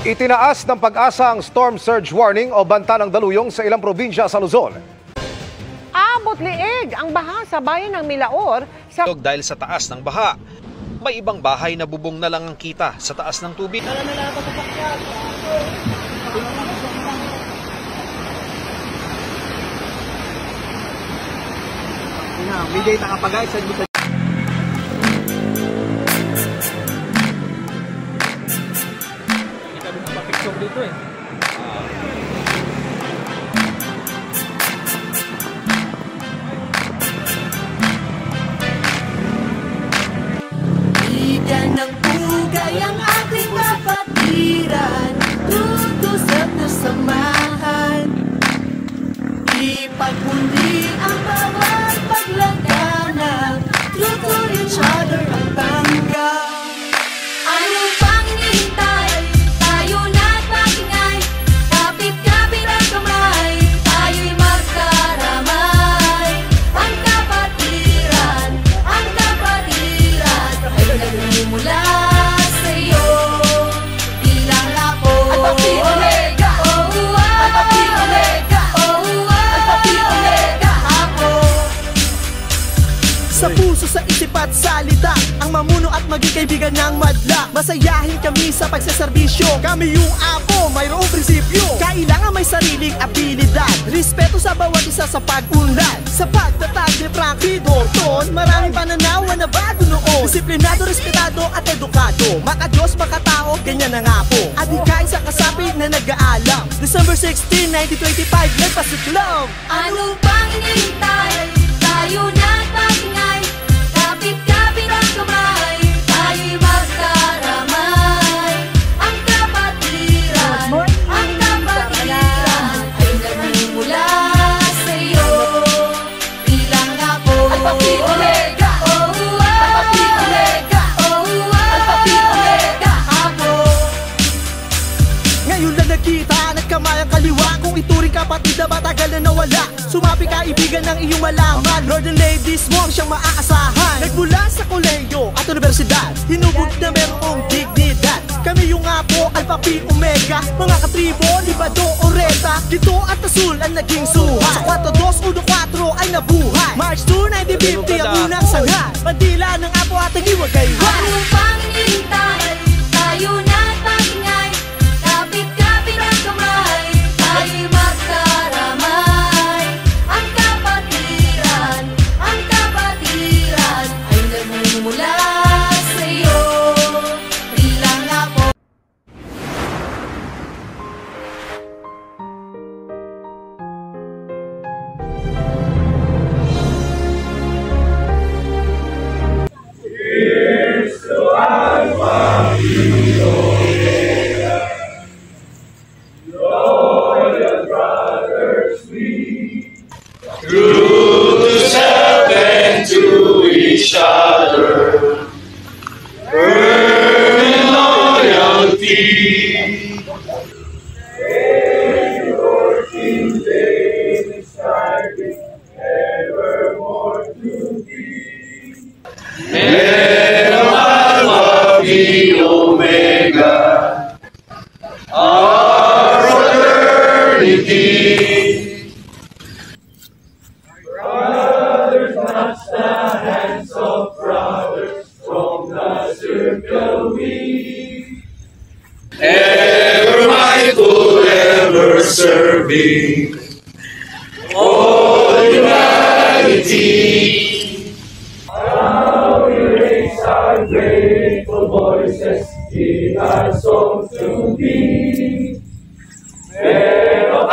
Itinaas ng Pag-asa ang storm surge warning o banta ng daluyong sa ilang probinsya sa Luzon. Abot liig ang baha sa bayan ng Milaor dahil sa taas ng baha. May ibang bahay na bubong na lang ang kita sa taas ng tubig. Bigay na kapagay sa dito. Kita mo pa picture dito eh. Igan ng pugay ang ating kapatiran, tutusap na samahan. Ipagpundi ang bawat paglagana, true to each other ang tanggang. Ano pang hinihintay? Tayo na't magingay, kapit-kapit ang kamay, tayo'y magkaramay. Ang kapatiran ay nagmumula sa'yo. Bilang lapo Alpha Omega, Alpha Omega, Alpha Omega ako. Sa puso, sa isip at salita, ang mamuno at maging kaibigan ng madla. Masayahin kami sa pagsaserbisyo, kami yung apo, mayroong prinsipyo. Kailangan may sariling abilidad, respeto sa bawat isa sa pag-unlad. Sa pagtatag ni Frankie Dorton, maraming pananawa na bago noon. Disiplinado, respetado at edukado, maka-Diyos, maka-tao, ganyan na nga po. At hikay sa kasapi na nag-aalam. December 16, 1925, nagpasiklong. Ano pang hinihintay? Tayo na't magingay, kapit-kapit ang kamay, tayo'y magkaramay. Ang kapatiran ay nagmumula sa'yo. Bilang apo Alpha Omega, Alpha Omega, Alpha Omega ako. Ngayon lang nagkita, nagkamay ang kaliwa. Kung ituring kapatid na matagal na nawala, sumapi kaibigan ng iyong malaman. Northern ladies mo ang siyang maaasahan. Nagmula sa kolehiyo at universidad, hinubog na merong dignidad. Kami yung apo, Alpha Pi Omega, mga katribo, Libado, Oreta, Gito at Asul ang naging suha. Sa 4214 ay nabuhay. March 2, 1950 ang unang sangha. Bandila ng apo at nagiwagay. Ano pang hinihintay? Tayo na't magingay, kapit-kapit ang kamay, tayo'y magkaramay. Ang kapatiran ay nagmumula sa'yo. Bilang apo serving all humanity. Now we raise our grateful voices in our song to thee. Pero